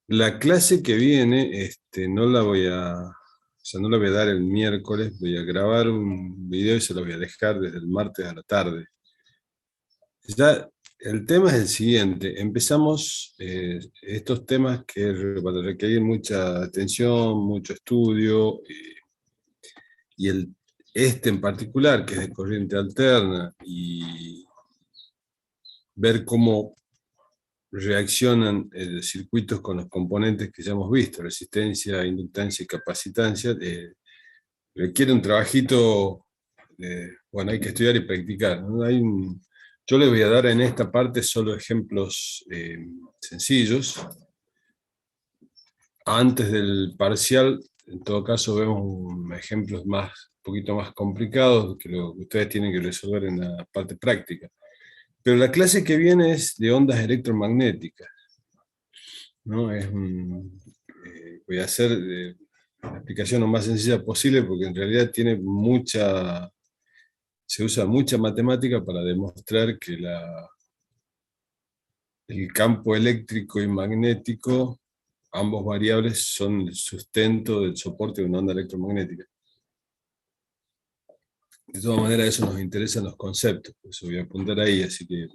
La clase que viene, no la voy no la voy a dar el miércoles, voy a grabar un video y se lo voy a dejar desde el martes a la tarde. Ya, el tema es el siguiente, empezamos estos temas que van a requerir mucha atención, mucho estudio, y en particular, que es de corriente alterna, y ver cómo reaccionan circuitos con los componentes que ya hemos visto, resistencia, inductancia y capacitancia, requiere un trabajito, bueno, hay que estudiar y practicar, ¿no? Yo les voy a dar en esta parte solo ejemplos sencillos. Antes del parcial, en todo caso, vemos ejemplos un poquito más complicados que lo que ustedes tienen que resolver en la parte práctica. Pero la clase que viene es de ondas electromagnéticas, ¿no? Voy a hacer la explicación lo más sencilla posible porque en realidad se usa mucha matemática para demostrar que el campo eléctrico y magnético, ambos variables, son el sustento del soporte de una onda electromagnética. De todas maneras, eso nos interesa en los conceptos, por eso voy a apuntar ahí, así que,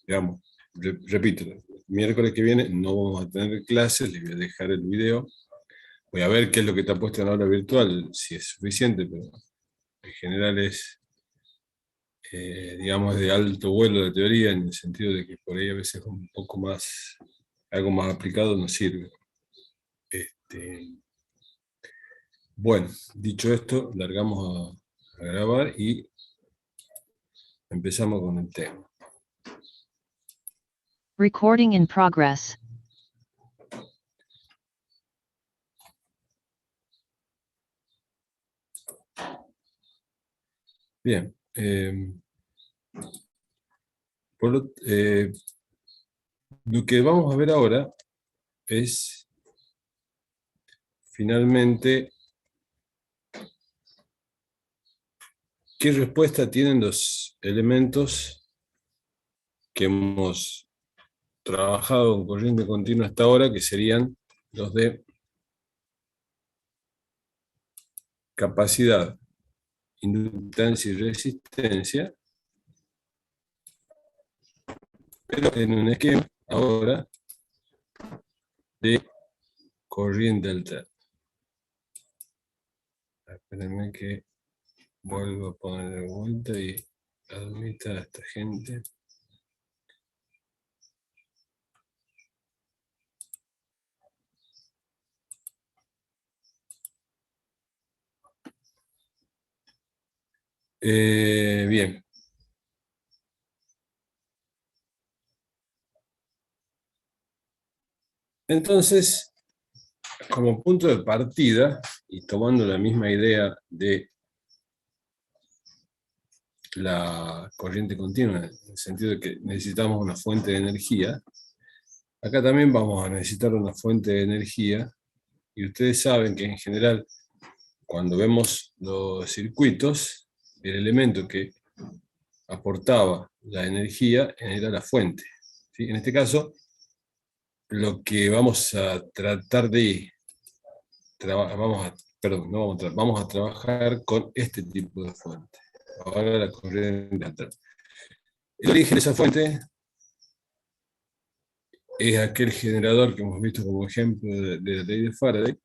digamos, repito, el miércoles que viene no vamos a tener clases, les voy a dejar el video. Voy a ver qué es lo que está puesto en la aula virtual, si es suficiente, pero en general es, digamos, de alto vuelo la teoría, en el sentido de que por ahí a veces un poco más, algo más aplicado nos sirve. Este, bueno, dicho esto, largamos a grabar y empezamos con el tema. Recording in progress. Bien. Lo que vamos a ver ahora es finalmente qué respuesta tienen los elementos que hemos trabajado con corriente continua hasta ahora, que serían los de capacidad, inductancia y resistencia, pero en un esquema ahora de corriente alterna. Espérenme que vuelvo a poner de vuelta y admita a esta gente. Bien. Entonces, como punto de partida, y tomando la misma idea de la corriente continua, en el sentido de que necesitamos una fuente de energía, acá también vamos a necesitar una fuente de energía, y ustedes saben que en general, cuando vemos los circuitos, el elemento que aportaba la energía era la fuente, ¿sí? En este caso, lo que vamos a tratar de vamos a trabajar con este tipo de fuente. Ahora la corriente alterna. El origen de esa fuente es aquel generador que hemos visto como ejemplo de la ley de Faraday,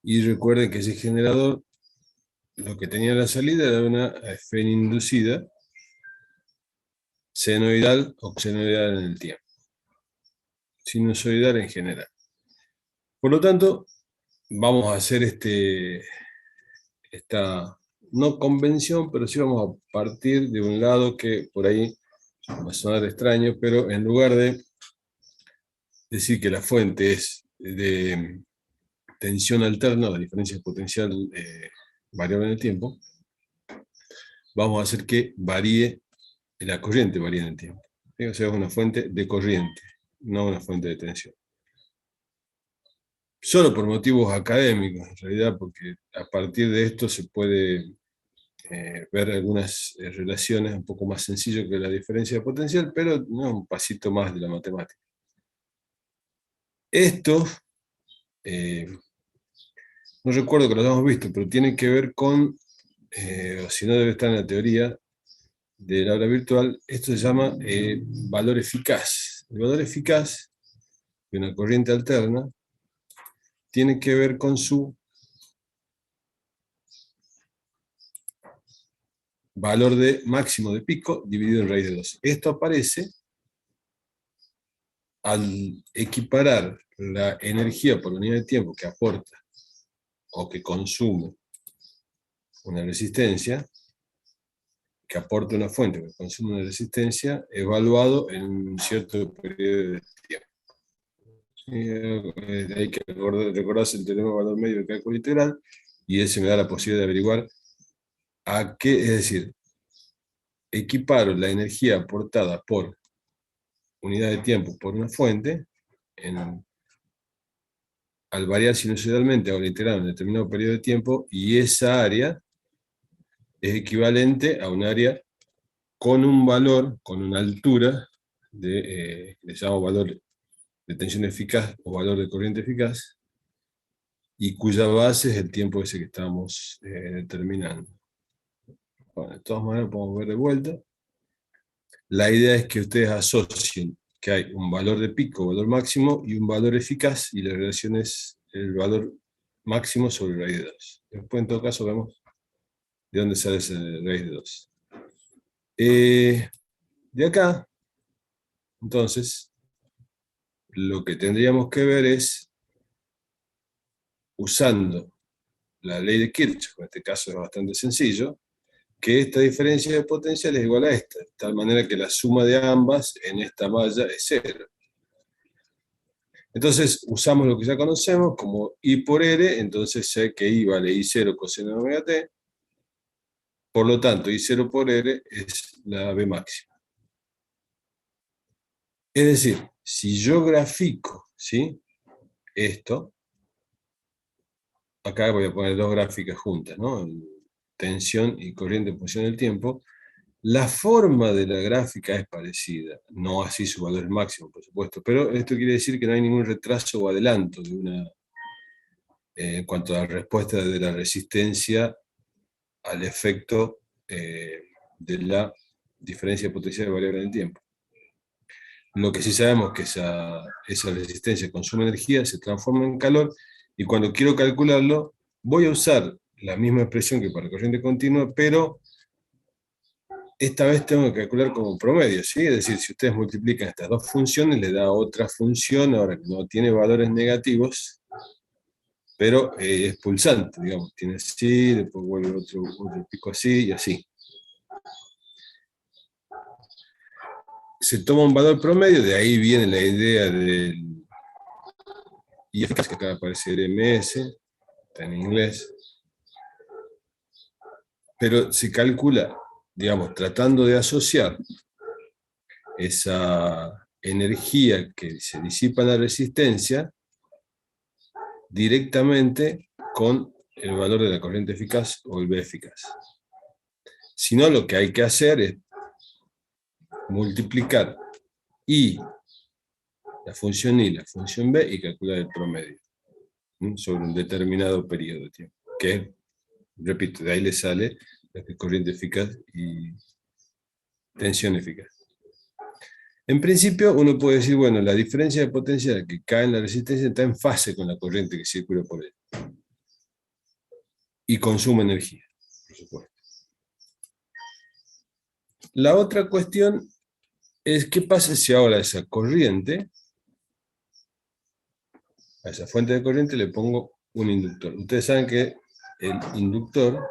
y recuerden que ese generador lo que tenía en la salida era una esfera inducida senoidal o xenoidal en el tiempo, sinusoidal en general. Por lo tanto, vamos a hacer esta, no convención, pero sí vamos a partir de un lado que por ahí va a sonar extraño, pero en lugar de decir que la fuente es de tensión alterna, la diferencia potencial variable en el tiempo, vamos a hacer que varíe, la corriente varíe en el tiempo. ¿Sí? O sea, es una fuente de corriente, no una fuente de tensión. Solo por motivos académicos, en realidad, porque a partir de esto se puede ver algunas relaciones un poco más sencillas que la diferencia de potencial, pero no un pasito más de la matemática. Esto, no recuerdo que lo hayamos visto, pero tiene que ver con, o si no debe estar en la teoría del aula virtual, esto se llama valor eficaz. El valor eficaz de una corriente alterna tiene que ver con su valor de máximo de pico dividido en raíz de 2. Esto aparece al equiparar la energía por unidad de tiempo que aporta o que consume una resistencia, que aporta una fuente que consume una resistencia, evaluado en un cierto periodo de tiempo. Hay que recordarse el teorema de valor medio de cálculo integral, y ese me da la posibilidad de averiguar a qué, es decir, equiparo la energía aportada por unidad de tiempo por una fuente, al variar sinusoidalmente o integral en un determinado periodo de tiempo, y esa área es equivalente a un área con un valor, con una altura, le llamamos valor de tensión eficaz o valor de corriente eficaz, y cuya base es el tiempo ese que estamos determinando. Bueno, de todas maneras podemos ver de vuelta. La idea es que ustedes asocien que hay un valor de pico, valor máximo, y un valor eficaz, y la relación es el valor máximo sobre raíz de 2. Después, en todo caso, vemos de dónde sale esa raíz de 2. De acá, entonces, lo que tendríamos que ver es, usando la ley de Kirchhoff, en este caso es bastante sencillo, que esta diferencia de potencial es igual a esta, de tal manera que la suma de ambas en esta malla es 0. Entonces usamos lo que ya conocemos como I por R, entonces sé que I vale I0 coseno de omega t, por lo tanto I0 por R es la B máxima. Es decir, si yo grafico, ¿sí?, esto, acá voy a poner dos gráficas juntas, ¿no?, tensión y corriente en función del tiempo. La forma de la gráfica es parecida, no así su valor máximo, por supuesto, pero esto quiere decir que no hay ningún retraso o adelanto de en cuanto a la respuesta de la resistencia al efecto de la diferencia potencial variable en el tiempo. Lo que sí sabemos es que esa resistencia consume energía, se transforma en calor, y cuando quiero calcularlo, voy a usar la misma expresión que para corriente continua, pero esta vez tengo que calcular como promedio, ¿sí? Es decir, si ustedes multiplican estas dos funciones, le da otra función, ahora que no tiene valores negativos, pero es pulsante, digamos, tiene así, después vuelve otro pico así, y así. Se toma un valor promedio, de ahí viene la idea del I eficaz, que acá aparece el MS, está en inglés, pero se calcula, digamos, tratando de asociar esa energía que se disipa en la resistencia directamente con el valor de la corriente eficaz o el B eficaz. Si no, lo que hay que hacer es multiplicar I, la función I, la función B, y calcular el promedio sobre un determinado periodo de tiempo, que, repito, de ahí le sale la corriente eficaz y tensión eficaz. En principio, uno puede decir, bueno, la diferencia de potencial que cae en la resistencia está en fase con la corriente que circula por él. Y consume energía, por supuesto. La otra cuestión es, ¿qué pasa si ahora a esa corriente, a esa fuente de corriente, le pongo un inductor? Ustedes saben que el inductor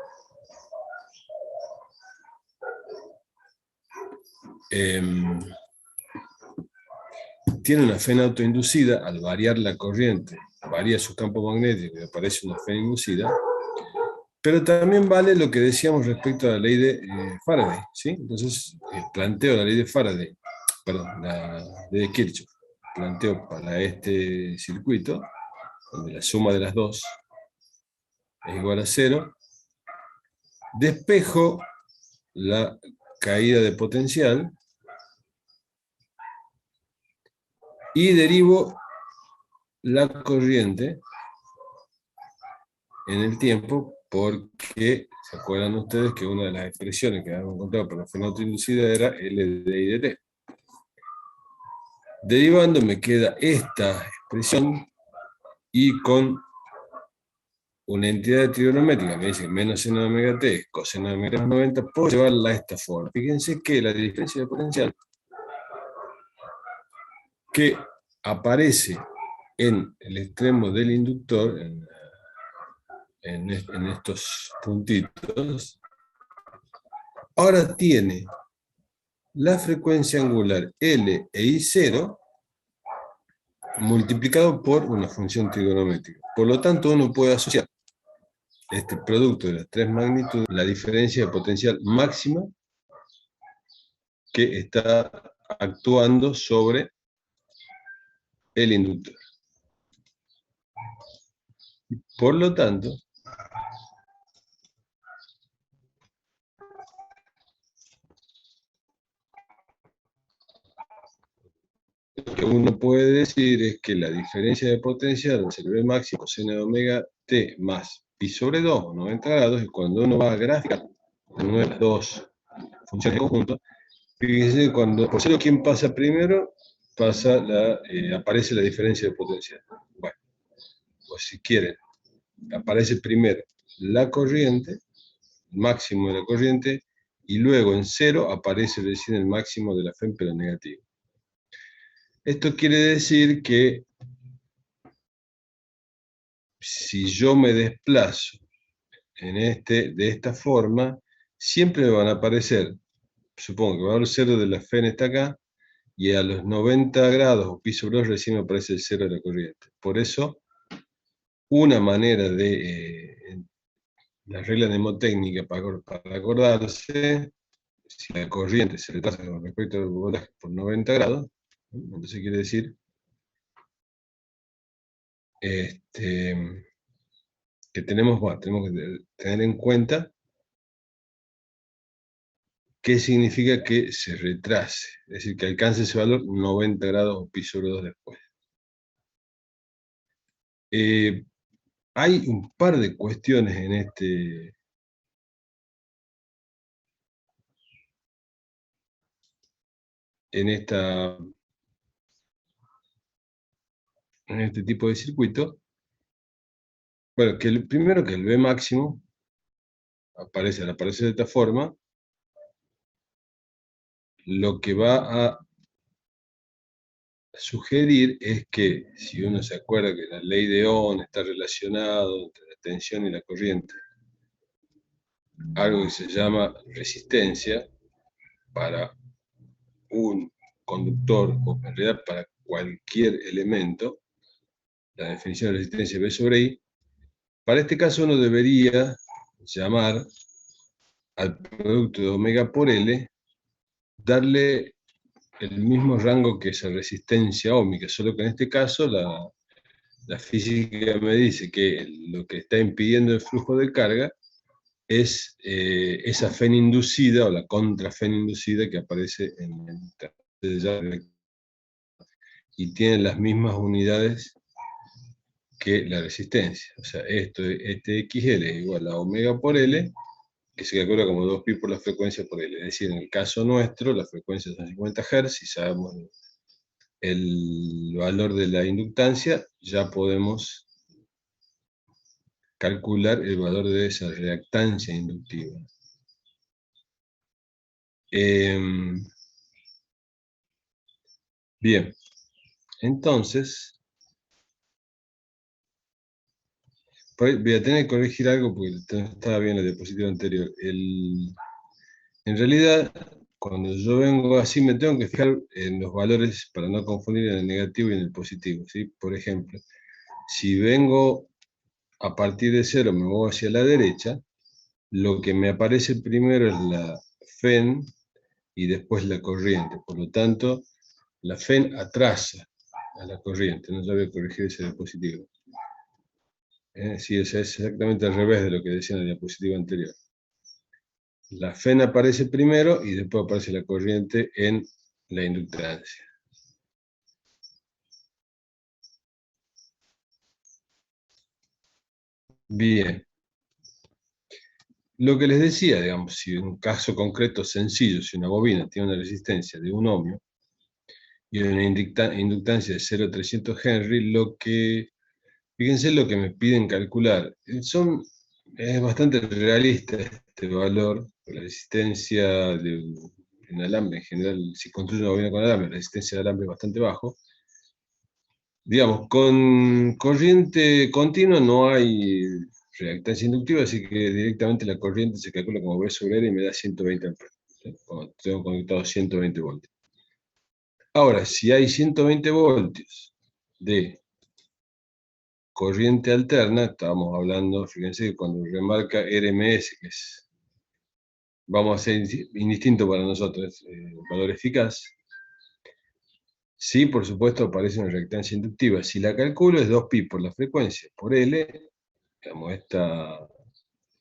tiene una fena autoinducida. Al variar la corriente, varía su campo magnético y aparece una fena inducida, pero también vale lo que decíamos respecto a la ley de Faraday, ¿sí? Entonces planteo la ley de Faraday, perdón, la ley de Kirchhoff, planteo para este circuito, donde la suma de las dos es igual a 0, despejo la caída de potencial y derivo la corriente en el tiempo, porque se acuerdan ustedes que una de las expresiones que habíamos encontrado para la Fe autoinducida era L de I de T. Derivando me queda esta expresión y con una entidad trigonométrica, me dice menos seno de omega t es coseno de omega 90, puedo llevarla a esta forma. Fíjense que la diferencia de potencial que aparece en el extremo del inductor, en estos puntitos, ahora tiene la frecuencia angular L e I0 multiplicado por una función trigonométrica. Por lo tanto, uno puede asociar este producto de las tres magnitudes, la diferencia de potencial máxima que está actuando sobre el inductor. Por lo tanto, lo que uno puede decir es que la diferencia de potencial se ve máximo coseno de omega t más pi sobre 2, o 90 grados, y cuando uno va a graficar las dos funciones de conjunto, fíjense, cuando por cero quién pasa primero, aparece la diferencia de potencial. Bueno, pues si quieren, aparece primero la corriente, el máximo de la corriente, y luego en cero aparece recién el máximo de la FEM, pero negativo. Esto quiere decir que si yo me desplazo de esta forma, siempre me van a aparecer, supongo que el valor cero de la FEN está acá, y a los 90 grados o pi sobre 2 recién me aparece el cero de la corriente. Por eso, una manera de la regla mnemotécnica para acordarse, si la corriente se retrasa con respecto al voltaje por 90 grados, entonces quiere decir que tenemos que tener en cuenta qué significa que se retrase, es decir, que alcance ese valor 90 grados o pi sobre 2 después. Hay un par de cuestiones en este tipo de circuito. Bueno, primero que el B máximo al aparecer de esta forma, lo que va a sugerir es que, si uno se acuerda que la ley de Ohm está relacionada entre la tensión y la corriente, algo que se llama resistencia para un conductor, o en realidad para cualquier elemento, la definición de resistencia B sobre I, para este caso uno debería llamar al producto de omega por L, darle el mismo rango que esa resistencia óhmica, solo que en este caso la física me dice que lo que está impidiendo el flujo de carga es esa FEN inducida o la contra-FEN inducida que aparece en el y tiene las mismas unidades que la resistencia. O sea, este XL es igual a omega por L, que se calcula como 2pi por la frecuencia por L. Es decir, en el caso nuestro, la frecuencia son 50 Hz, y sabemos el valor de la inductancia, ya podemos calcular el valor de esa reactancia inductiva. Bien, entonces, voy a tener que corregir algo porque estaba bien la diapositiva anterior. En realidad, cuando yo vengo así, me tengo que fijar en los valores para no confundir en el negativo y en el positivo, ¿sí? Por ejemplo, si vengo a partir de cero, me voy hacia la derecha, lo que me aparece primero es la FEN y después la corriente. Por lo tanto, la FEN atrasa a la corriente. No voy a corregir ese diapositivo. Sí, es exactamente al revés de lo que decía en la diapositiva anterior. La FEN aparece primero y después aparece la corriente en la inductancia. Bien. Lo que les decía, digamos, si en un caso concreto sencillo, si una bobina tiene una resistencia de 1 ohmio y una inductancia de 0,300 Henry, fíjense lo que me piden calcular. Es bastante realista este valor, la resistencia de un alambre en general, si construye una bobina con alambre, la resistencia de alambre es bastante bajo. Digamos, con corriente continua no hay reactancia inductiva, así que directamente la corriente se calcula como V sobre R y me da 120 amperes. ¿Sí? Cuando tengo conectado 120 voltios. Ahora, si hay 120 voltios de corriente alterna, estábamos hablando, fíjense que cuando remarca RMS, que es, vamos a ser indistinto para nosotros, valor eficaz, sí, por supuesto, aparece una reactancia inductiva. Si la calculo es 2pi por la frecuencia por L, digamos, esta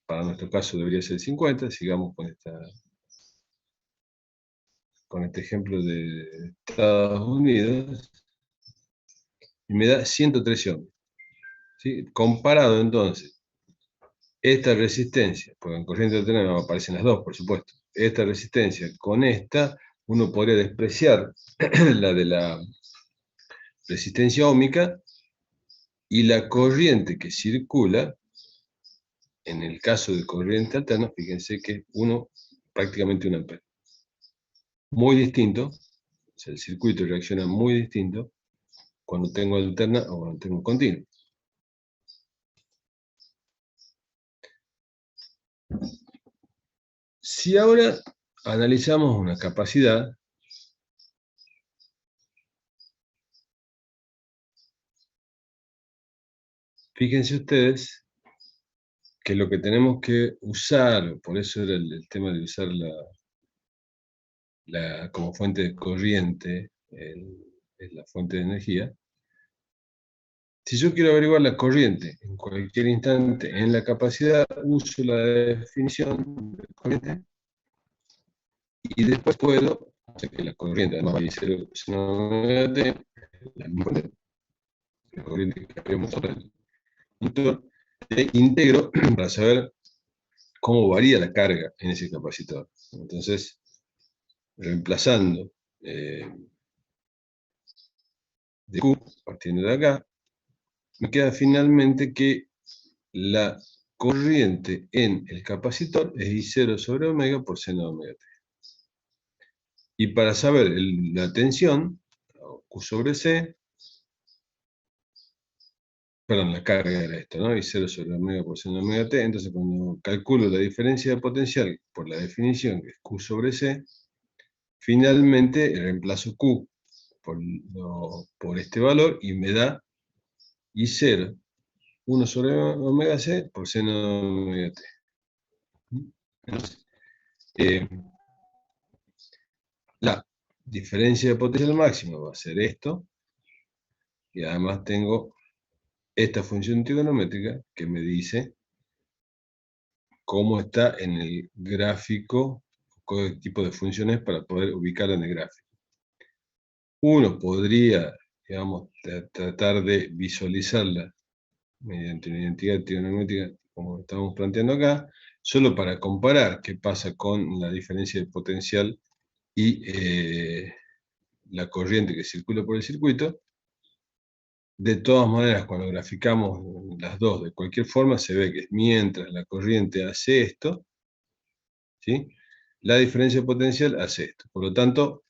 para nuestro caso debería ser 50, sigamos con este ejemplo de Estados Unidos, y me da 113 ohms. ¿Sí? Comparado entonces, esta resistencia, porque en corriente alterna aparecen las dos, por supuesto, esta resistencia con esta, uno podría despreciar la de la resistencia óhmica y la corriente que circula, en el caso de corriente alterna, fíjense que prácticamente 1 ampere. Muy distinto, o sea, el circuito reacciona muy distinto cuando tengo alterna o cuando tengo continua. Si ahora analizamos una capacidad, fíjense ustedes que lo que tenemos que usar, por eso era el tema de usar como fuente de corriente, es la fuente de energía. Si yo quiero averiguar la corriente en cualquier instante en la capacidad, uso la definición de corriente y después puedo, o sea que la corriente además va a ir 0,9 la misma corriente que habíamos sobre el motor, e integro para saber cómo varía la carga en ese capacitor. Entonces, reemplazando de Q, partiendo de acá, me queda finalmente que la corriente en el capacitor es I0 sobre omega por seno de omega t. Y para saber la tensión, Q sobre C, perdón, la carga era esto, ¿no? I0 sobre omega por seno de omega t. Entonces, cuando calculo la diferencia de potencial por la definición, que es Q sobre C, finalmente reemplazo Q por este valor y me da I0, 1 sobre omega C por seno de omega t. Entonces, la diferencia de potencial máximo va a ser esto, y además tengo esta función trigonométrica que me dice cómo está en el gráfico, qué tipo de funciones para poder ubicarla en el gráfico. Uno podría, digamos, tratar de visualizarla mediante una identidad trigonométrica, como estamos planteando acá, solo para comparar qué pasa con la diferencia de potencial y la corriente que circula por el circuito. De todas maneras, cuando graficamos las dos de cualquier forma, se ve que mientras la corriente hace esto, ¿sí? La diferencia de potencial hace esto. Por lo tanto,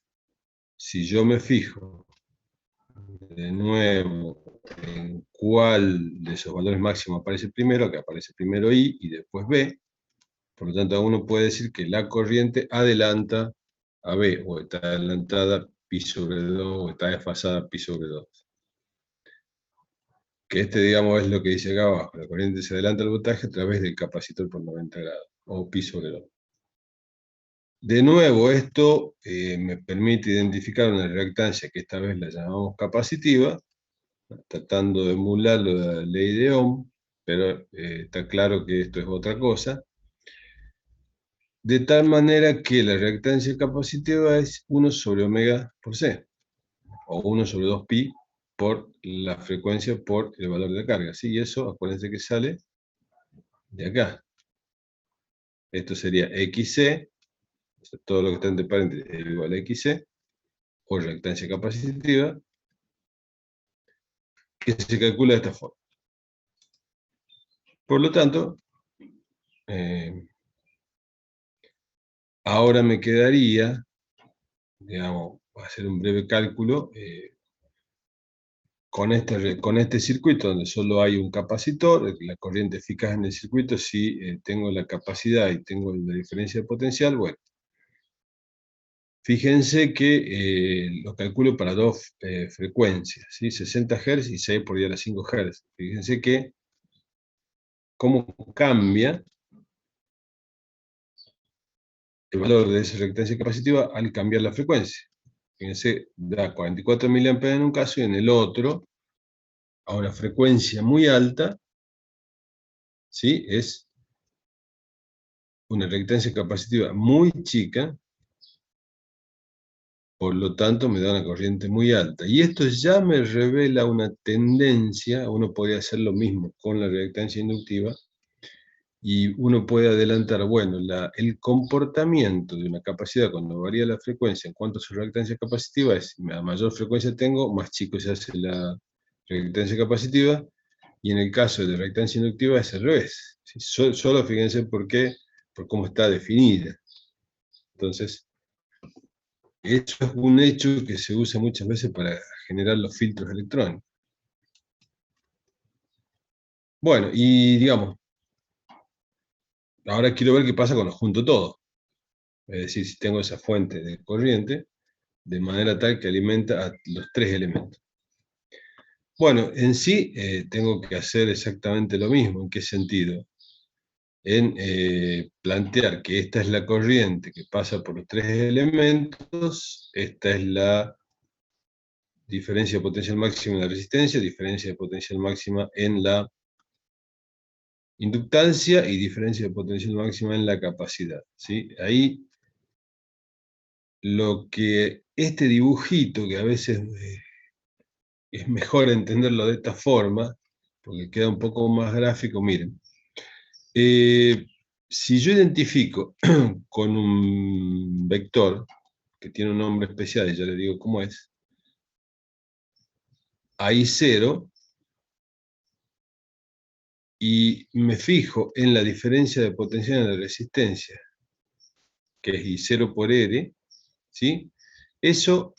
si yo me fijo de nuevo en cuál de esos valores máximos aparece primero, que aparece primero I y después B, por lo tanto uno puede decir que la corriente adelanta a B, o está adelantada pi sobre 2, o está desfasada pi sobre 2. Que digamos, es lo que dice acá abajo, la corriente se adelanta al voltaje a través del capacitor por 90 grados, o pi sobre 2. De nuevo, esto me permite identificar una reactancia que esta vez la llamamos capacitiva, tratando de emular la ley de Ohm, pero está claro que esto es otra cosa, de tal manera que la reactancia capacitiva es 1 sobre omega por C, o 1 sobre 2pi por la frecuencia por el valor de carga. ¿Sí? Y eso, acuérdense que sale de acá. Esto sería XC, o sea, todo lo que está entre paréntesis es igual a XC, o reactancia capacitiva, que se calcula de esta forma. Por lo tanto, ahora me quedaría, digamos, hacer un breve cálculo con este circuito donde solo hay un capacitor, la corriente eficaz en el circuito. Si tengo la capacidad y tengo la diferencia de potencial, bueno, fíjense que lo calculo para dos frecuencias, ¿sí? 60 Hz y 6 por 10 a la 5 Hz. Fíjense que cómo cambia el valor de esa reactancia capacitiva al cambiar la frecuencia. Fíjense, da 44 mA en un caso y en el otro, a una frecuencia muy alta, ¿sí? Es una reactancia capacitiva muy chica, por lo tanto me da una corriente muy alta. Y esto ya me revela una tendencia. Uno podría hacer lo mismo con la reactancia inductiva, y uno puede adelantar, bueno, el comportamiento de una capacidad cuando varía la frecuencia en cuanto a su reactancia capacitiva es, a mayor frecuencia tengo, más chico se hace la reactancia capacitiva, y en el caso de la reactancia inductiva es al revés. ¿Sí? Solo fíjense por qué, por cómo está definida. Entonces, eso es un hecho que se usa muchas veces para generar los filtros electrónicos. Bueno, y digamos, ahora quiero ver qué pasa cuando junto todo. Es decir, si tengo esa fuente de corriente, de manera tal que alimenta a los tres elementos. Bueno, en sí tengo que hacer exactamente lo mismo. ¿En qué sentido? En plantear que esta es la corriente que pasa por los tres elementos, esta es la diferencia de potencial máxima en la resistencia, diferencia de potencial máxima en la inductancia y diferencia de potencial máxima en la capacidad. ¿Sí? Ahí lo que este dibujito, que a veces es mejor entenderlo de esta forma, porque queda un poco más gráfico, miren. Si yo identifico con un vector, que tiene un nombre especial, y ya le digo cómo es, I0, y me fijo en la diferencia de potencial en la resistencia, que es I0 por R, ¿sí? Eso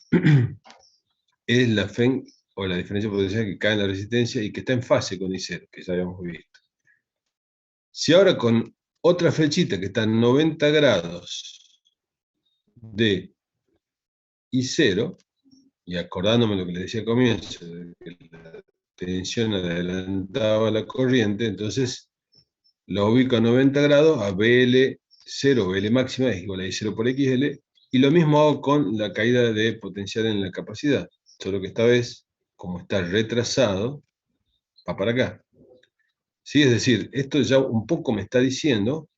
es la FEN, o la diferencia de potencial que cae en la resistencia y que está en fase con I0, que ya habíamos visto. Si ahora con otra flechita que está a 90 grados de I0, y acordándome lo que les decía al comienzo, de que la tensión adelantaba la corriente, entonces lo ubico a 90 grados, a BL0, BL máxima es igual a I0 por XL, y lo mismo hago con la caída de potencial en la capacidad, solo que esta vez, como está retrasado, va para acá. ¿Sí? Es decir, esto ya un poco me está diciendo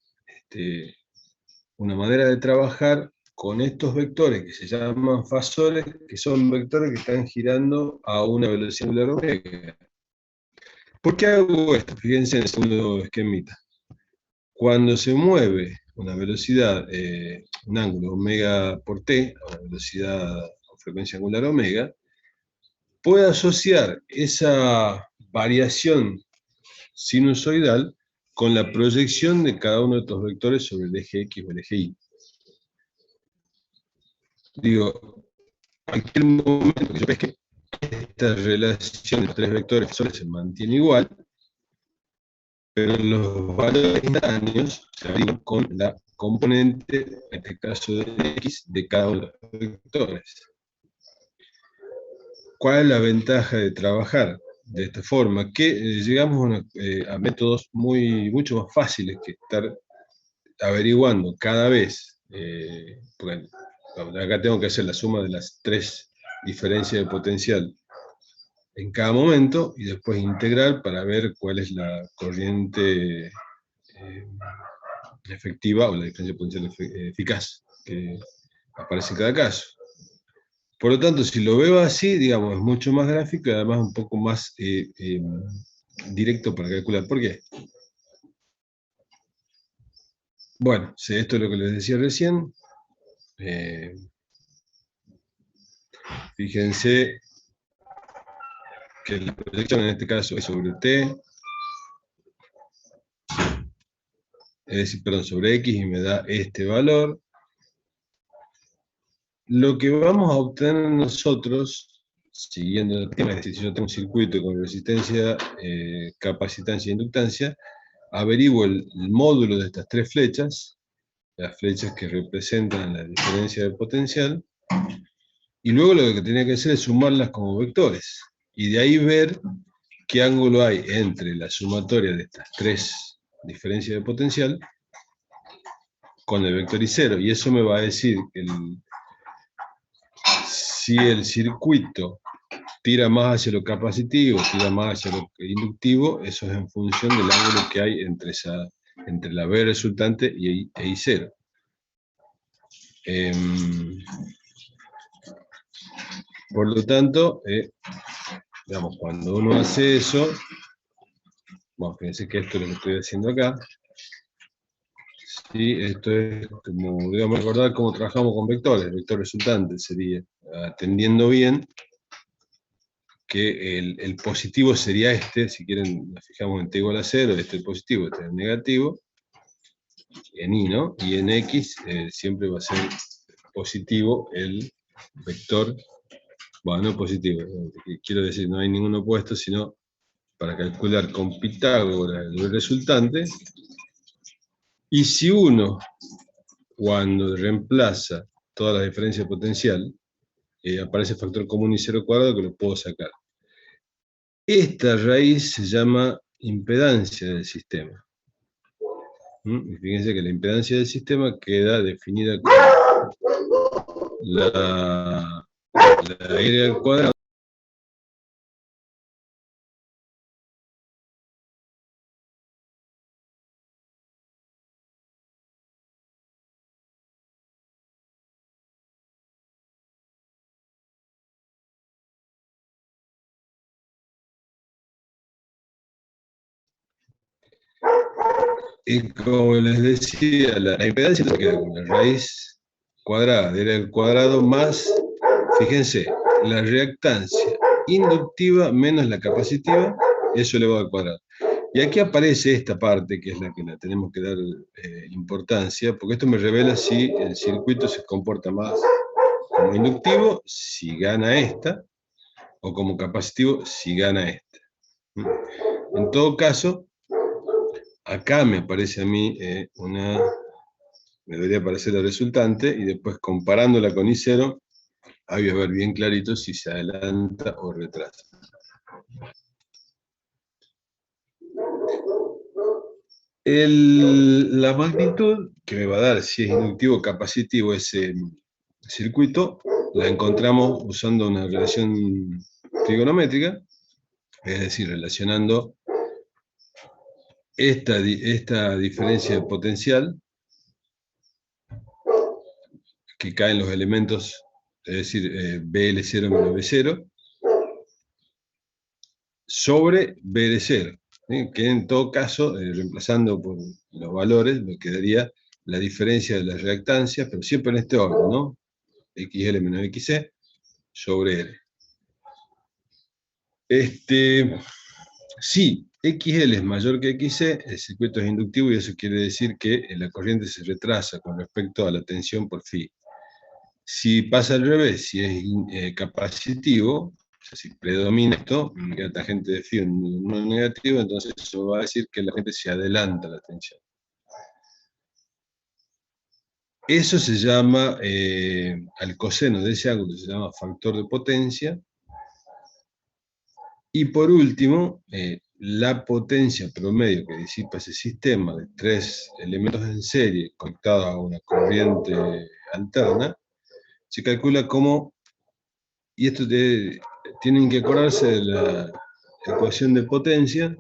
una manera de trabajar con estos vectores que se llaman fasores, que son vectores que están girando a una velocidad angular omega. ¿Por qué hago esto? Fíjense en el segundo esquemita. Cuando se mueve una velocidad, un ángulo omega por t, a una velocidad o frecuencia angular omega, puedo asociar esa variación sinusoidal con la proyección de cada uno de estos vectores sobre el eje X o el eje Y. Digo, en aquel momento que yo pesque, esta relación de los tres vectores se mantiene igual, pero los valores instantáneos se averiguan con la componente, en este caso de X, de cada uno de los vectores. ¿Cuál es la ventaja de trabajar de esta forma? Que llegamos a métodos mucho más fáciles que estar averiguando cada vez, porque acá tengo que hacer la suma de las tres diferencias de potencial en cada momento y después integrar para ver cuál es la corriente efectiva o la diferencia de potencial eficaz que aparece en cada caso. Por lo tanto, si lo veo así, digamos, es mucho más gráfico y además un poco más directo para calcular. ¿Por qué? Bueno, sí, esto es lo que les decía recién. Fíjense que la proyección en este caso es sobre t, es decir, perdón, sobre x y me da este valor. Lo que vamos a obtener nosotros, siguiendo el tema, es decir, si yo tengo un circuito con resistencia, capacitancia e inductancia, averiguo el módulo de estas tres flechas, las flechas que representan la diferencia de potencial, y luego lo que tenía que hacer es sumarlas como vectores, y de ahí ver qué ángulo hay entre la sumatoria de estas tres diferencias de potencial con el vector y cero, y eso me va a decir si el circuito tira más hacia lo capacitivo, tira más hacia lo inductivo, eso es en función del ángulo que hay entre la B resultante y I0. Por lo tanto, digamos, cuando uno hace eso, bueno, fíjense que esto es lo que estoy haciendo acá. Sí, esto es como, digamos, recordar cómo trabajamos con vectores. El vector resultante sería, atendiendo bien, que el positivo sería este, si quieren, nos fijamos en t igual a 0, este es el positivo, este es el negativo, en i, ¿no? Y en x siempre va a ser positivo el vector, bueno, no positivo, quiero decir, no hay ningún opuesto, sino para calcular con Pitágoras el resultante, y si uno, cuando reemplaza toda la diferencia potencial, aparece factor común y cero cuadrado que lo puedo sacar. Esta raíz se llama impedancia del sistema. Y fíjense que la impedancia del sistema queda definida como la y al cuadrado. Y como les decía, la impedancia se queda con la raíz cuadrada de r al cuadrado más, fíjense, la reactancia inductiva menos la capacitiva, eso elevado al cuadrado. Y aquí aparece esta parte, que es la que la tenemos que dar importancia, porque esto me revela si el circuito se comporta más como inductivo, si gana esta, o como capacitivo, si gana esta. En todo caso, acá me aparece a mí me debería aparecer la resultante, y después comparándola con I0, ahí voy a ver bien clarito si se adelanta o retrasa. La magnitud que me va a dar si es inductivo o capacitivo ese circuito, la encontramos usando una relación trigonométrica, es decir, relacionando esta diferencia de potencial que caen los elementos, es decir, BL0 menos B0, sobre BL0, ¿sí? Que en todo caso, reemplazando por los valores, me quedaría la diferencia de las reactancias, pero siempre en este orden, ¿no? XL menos XC sobre L. Si XL es mayor que XC, el circuito es inductivo, y eso quiere decir que la corriente se retrasa con respecto a la tensión por phi. Si pasa al revés, si es capacitivo, o sea, si predomina esto, que la tangente de phi no es negativo, entonces eso va a decir que la corriente se adelanta a la tensión. Eso se llama, al coseno de ese ángulo se llama factor de potencia. Y por último, la potencia promedio que disipa ese sistema de tres elementos en serie conectados a una corriente alterna, se calcula como, y esto tienen que acordarse de la ecuación de potencia,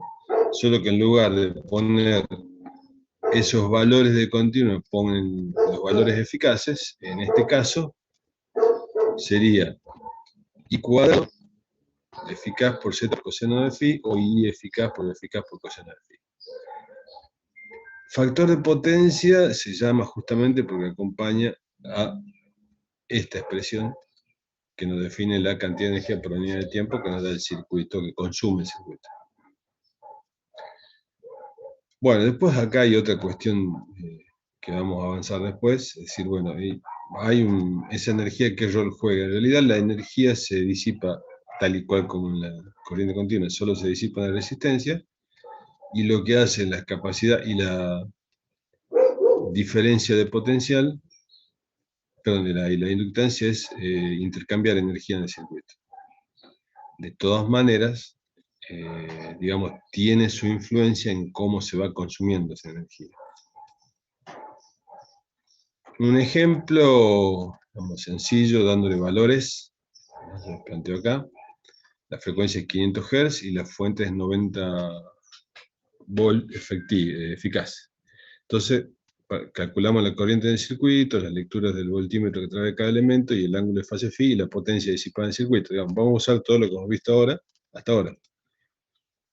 solo que en lugar de poner esos valores de continuo, ponen los valores eficaces. En este caso sería I cuadrado eficaz por z coseno de phi, o I eficaz por coseno de phi. Factor de potencia se llama justamente porque acompaña a esta expresión que nos define la cantidad de energía por unidad de tiempo que nos da el circuito, que consume el circuito. Bueno, después acá hay otra cuestión que vamos a avanzar después, es decir, bueno, esa energía, ¿qué rol juega? En realidad la energía se disipa tal y cual como en la corriente continua, solo se disipa en la resistencia, y lo que hace la capacidad y la diferencia de potencial, perdón, y la inductancia es intercambiar energía en el circuito. De todas maneras, digamos, tiene su influencia en cómo se va consumiendo esa energía. Un ejemplo, digamos, sencillo, dándole valores, lo planteo acá. La frecuencia es 500 Hz y la fuente es 90 volt eficaz. Entonces, calculamos la corriente del circuito, las lecturas del voltímetro que trae cada elemento y el ángulo de fase phi y la potencia disipada en el circuito. Digamos, vamos a usar todo lo que hemos visto ahora, hasta ahora.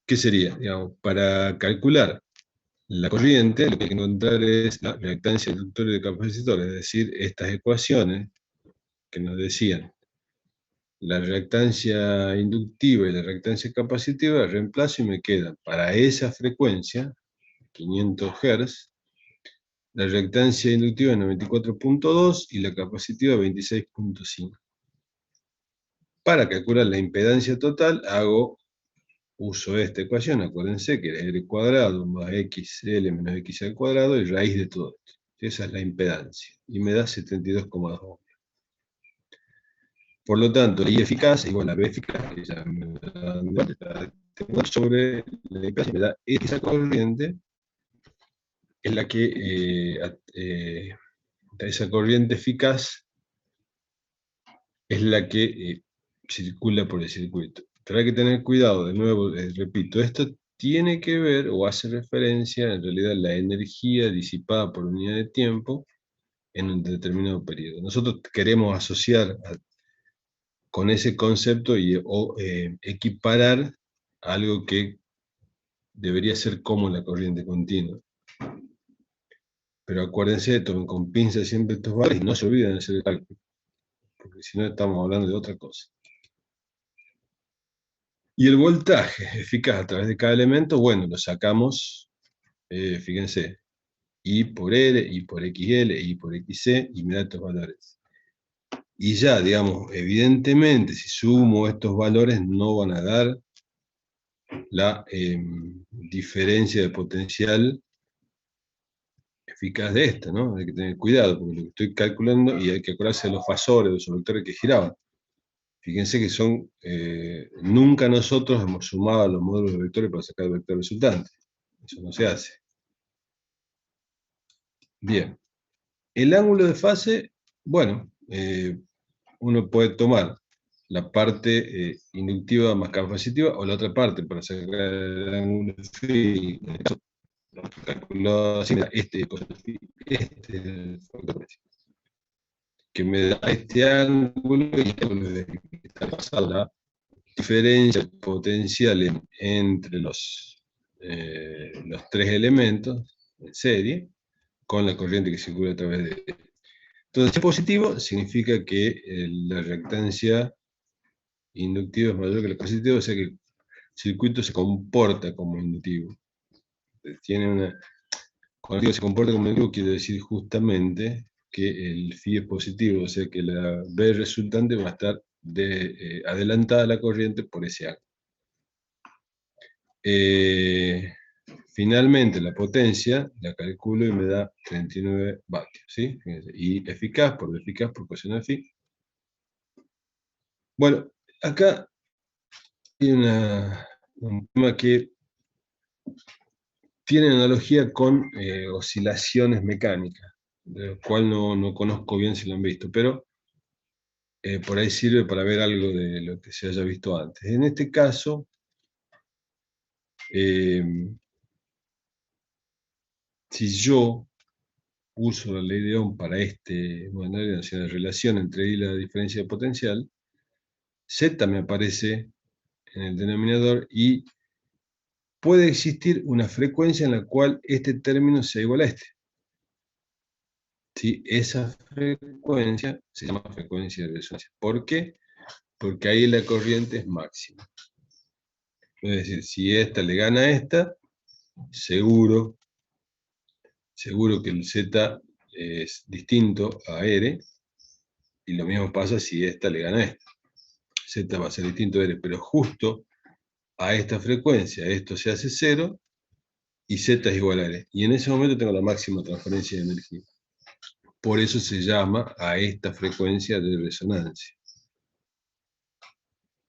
¿Qué sería? Digamos, para calcular la corriente, lo que hay que encontrar es la reactancia inductor y de capacitor, es decir, estas ecuaciones que nos decían la reactancia inductiva y la reactancia capacitiva, reemplazo y me queda para esa frecuencia, 500 Hz, la reactancia inductiva 94.2 y la capacitiva 26.5. Para calcular la impedancia total, uso esta ecuación, acuérdense que era R cuadrado más XL menos X al cuadrado y raíz de todo esto. Esa es la impedancia, y me da 72,2 ohms. Por lo tanto, la I eficaz igual a B eficaz, que ya me da sobre la eficaz, me da esa corriente, es la que, esa corriente eficaz es la que circula por el circuito. Pero hay que tener cuidado, de nuevo, repito, esto tiene que ver o hace referencia en realidad a la energía disipada por unidad de tiempo en un determinado periodo. Nosotros queremos asociar con ese concepto o equiparar algo que debería ser como la corriente continua. Pero acuérdense, tomen con pinzas siempre estos valores y no se olviden de hacer el cálculo, porque si no estamos hablando de otra cosa. Y el voltaje eficaz a través de cada elemento, bueno, lo sacamos, fíjense, I por L, I por XL, I por XC, y me da estos valores. Y ya, digamos, evidentemente, si sumo estos valores, no van a dar la diferencia de potencial eficaz de esta, ¿no? Hay que tener cuidado, porque lo que estoy calculando, y hay que acordarse de los fasores, de los vectores que giraban. Fíjense que son, nunca nosotros hemos sumado los módulos de vectores para sacar el vector resultante. Eso no se hace. Bien. El ángulo de fase, bueno, uno puede tomar la parte inductiva más capacitiva o la otra parte para sacar el ángulo de phi. Calculado así, este que me da este ángulo y este ángulo de que está pasando la diferencia potencial entre los tres elementos en serie con la corriente que circula a través de él. Entonces, si es positivo, significa que la reactancia inductiva es mayor que la capacitiva, o sea que el circuito se comporta como inductivo. Cuando digo se comporta como inductivo, quiere decir justamente que el phi es positivo, o sea que la B resultante va a estar adelantada a la corriente por ese ángulo. Finalmente, la potencia la calculo y me da 39 vatios, ¿sí? Fíjense. Y eficaz por coseno de phi. Bueno, acá hay un tema que tiene analogía con oscilaciones mecánicas, de lo cual no conozco bien si lo han visto, pero por ahí sirve para ver algo de lo que se haya visto antes. En este caso, si yo uso la ley de Ohm para bueno, la relación entre I y la diferencia de potencial, Z me aparece en el denominador y puede existir una frecuencia en la cual este término sea igual a este. ¿Sí? Esa frecuencia se llama frecuencia de resonancia. ¿Por qué? Porque ahí la corriente es máxima. Es decir, si esta le gana a esta, seguro que el Z es distinto a R, y lo mismo pasa si esta le gana a esta. Z va a ser distinto a R, pero justo a esta frecuencia esto se hace 0, y Z es igual a R. Y en ese momento tengo la máxima transferencia de energía. Por eso se llama a esta frecuencia de resonancia.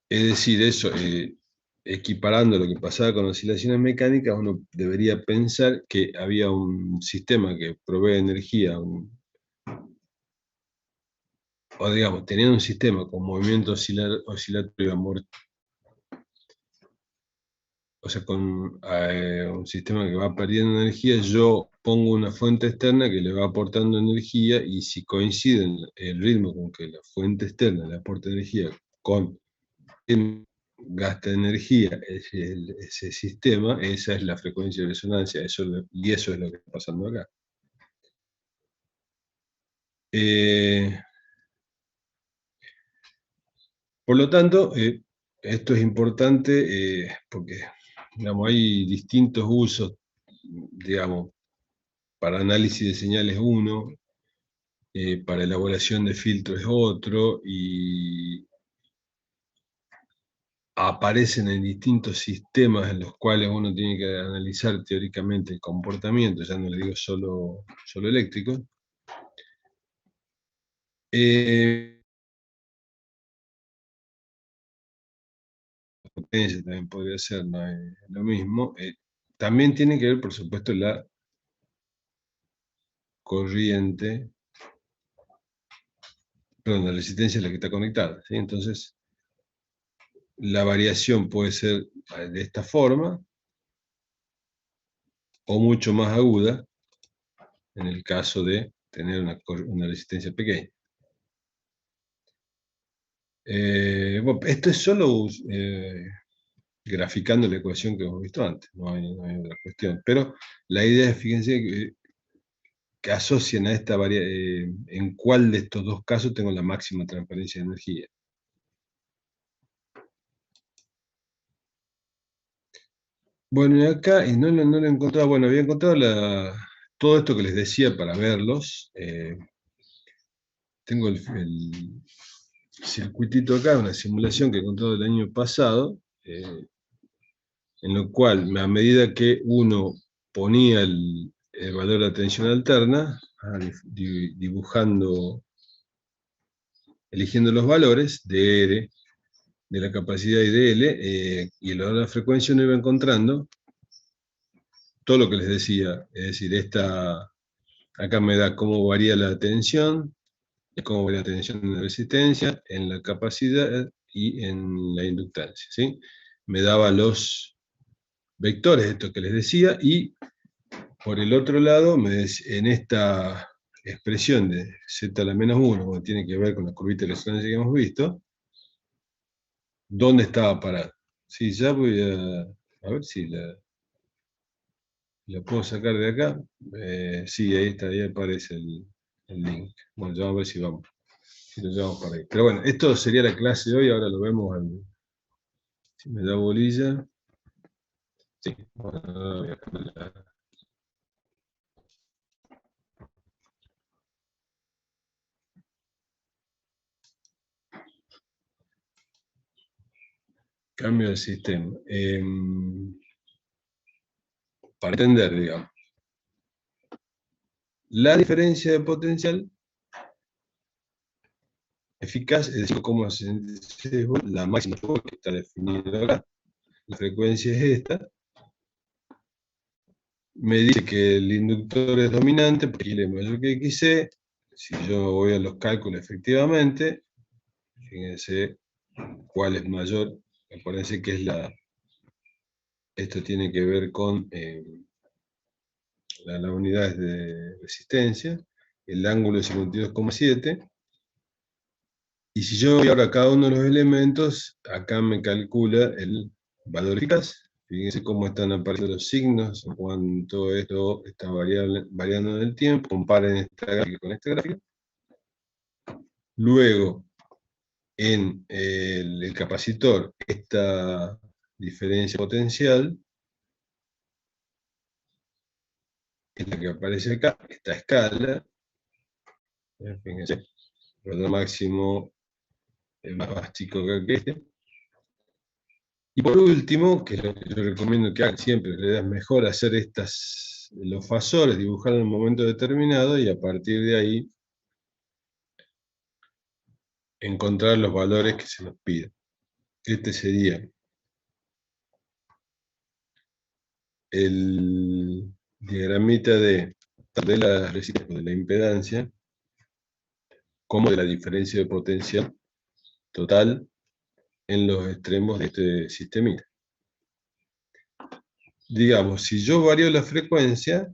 Es decir, eso, equiparando lo que pasaba con oscilaciones mecánicas, uno debería pensar que había un sistema que provee energía, o digamos, teniendo un sistema con movimiento oscilatorio, o sea, con un sistema que va perdiendo energía, yo pongo una fuente externa que le va aportando energía, y si coinciden el ritmo con que la fuente externa le aporta energía con el gasta energía ese sistema, esa es la frecuencia de resonancia, y eso es lo que está pasando acá. Por lo tanto, esto es importante porque, digamos, hay distintos usos, digamos, para análisis de señales uno, para elaboración de filtros es otro, y aparecen en distintos sistemas en los cuales uno tiene que analizar teóricamente el comportamiento, ya no le digo solo eléctrico. Potencia también podría ser, no es lo mismo. También tiene que ver, por supuesto, la corriente, perdón, la resistencia a la que está conectada, ¿sí? Entonces, la variación puede ser de esta forma, o mucho más aguda, en el caso de tener una resistencia pequeña. Bueno, esto es solo graficando la ecuación que hemos visto antes, no hay otra cuestión. Pero la idea es, fíjense, que asocian a esta variación, en cuál de estos dos casos tengo la máxima transferencia de energía. Bueno, y acá, y no lo he encontrado, bueno, había encontrado todo esto que les decía para verlos. Tengo el circuitito acá, una simulación que he encontrado el año pasado, en lo cual, a medida que uno ponía el valor de tensión alterna, dibujando, eligiendo los valores de R, de la capacidad y de L, y el valor de la frecuencia, uno iba encontrando todo lo que les decía. Es decir, acá me da cómo varía la tensión, cómo varía la tensión en la resistencia, en la capacidad y en la inductancia, ¿sí? Me daba los vectores, esto que les decía, y por el otro lado, en esta expresión de z a la menos 1, que tiene que ver con la curvita de resonancia que hemos visto, ¿dónde estaba parado? Sí, ya voy a ver si la puedo sacar de acá. Sí, ahí está, ahí aparece el link. Bueno, ya vamos a ver si lo llevamos para ahí. Pero bueno, esto sería la clase de hoy, ahora lo vemos si me da bolilla. Sí, bueno, voy a cambiar cambio de sistema. Para entender, digamos, la diferencia de potencial eficaz, es decir, cómo la máxima que está definida acá, la frecuencia es esta, me dice que el inductor es dominante porque L es mayor que XC. Si yo voy a los cálculos efectivamente, fíjense cuál es mayor, me parece que es esto tiene que ver con las unidades de resistencia, el ángulo es 52,7, y si yo voy ahora a cada uno de los elementos, acá me calcula el valor eficaz, Fíjense cómo están apareciendo los signos, en cuanto esto está variando en el tiempo. Comparen esta gráfica con esta gráfica. Luego, en el capacitor, esta diferencia potencial es la que aparece acá, esta escala. Fíjense, el valor máximo es más chico que este. Y por último, que es lo que yo recomiendo que hagan siempre, es mejor hacer los fasores, dibujar en un momento determinado y a partir de ahí encontrar los valores que se nos piden. Este sería el diagramita de la resistencia, de la impedancia, como de la diferencia de potencial total en los extremos de este sistemita. Digamos, si yo varío la frecuencia,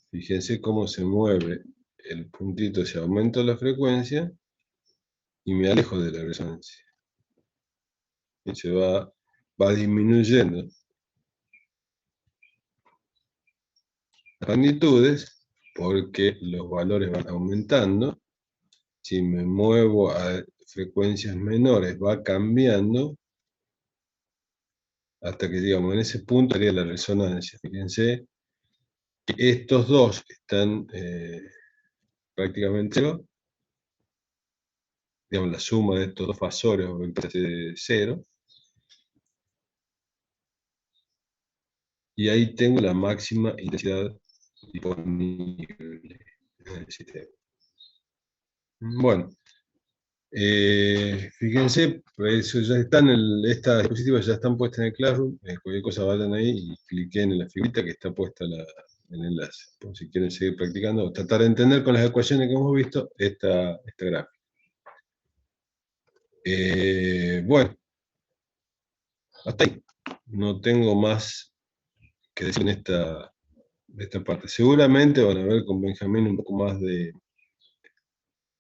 fíjense cómo se mueve el puntito, si aumento la frecuencia y me alejo de la resonancia. Y se va disminuyendo las magnitudes porque los valores van aumentando. Si me muevo a frecuencias menores va cambiando hasta que, digamos, en ese punto haría la resonancia. Fíjense que estos dos están prácticamente cero. Digamos, la suma de estos dos fasores va a ser cero. Y ahí tengo la máxima intensidad disponible en el sistema. Bueno, fíjense, eso ya están estas diapositivas ya están puestas en el Classroom. Cualquier cosa vayan ahí y cliquen en la figurita que está puesta el enlace. Por si quieren seguir practicando o tratar de entender con las ecuaciones que hemos visto esta gráfica. Bueno, hasta ahí. No tengo más que decir en esta parte. Seguramente van a ver con Benjamín un poco más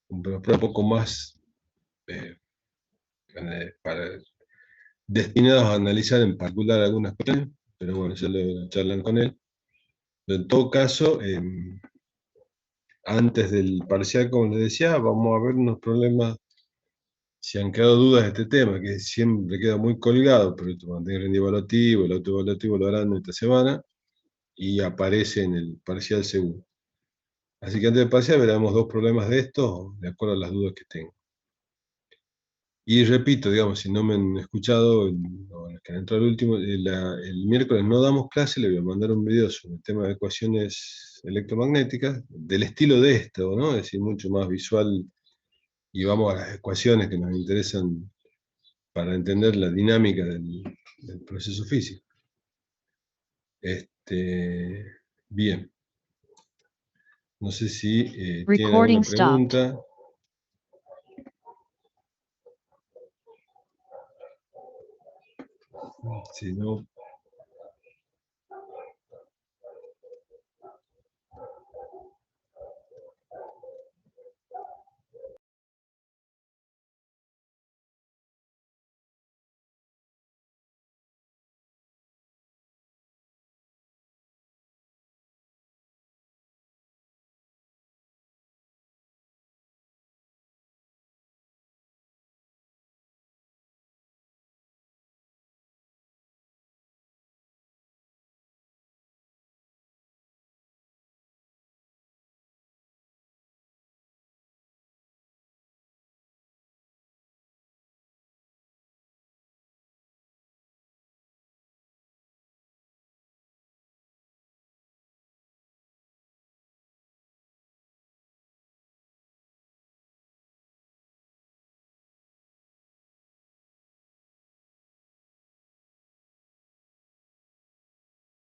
un poco más destinados a analizar en particular algunas cuestiones, pero bueno, ya lo charlan con él. Pero en todo caso, antes del parcial, como les decía, vamos a ver unos problemas, si han quedado dudas de este tema, que siempre queda muy colgado, pero esto mantener el evaluativo, el autoevaluativo lo harán esta semana, y aparece en el parcial seguro. Así que antes del parcial veremos dos problemas de estos, de acuerdo a las dudas que tengo. Y repito, digamos, si no me han escuchado, o los que han entrado al último, el miércoles no damos clase, le voy a mandar un video sobre el tema de ecuaciones electromagnéticas, del estilo de esto, ¿no? Es decir, mucho más visual, y vamos a las ecuaciones que nos interesan para entender la dinámica del proceso físico. Bien. No sé si tienen alguna pregunta. Si no,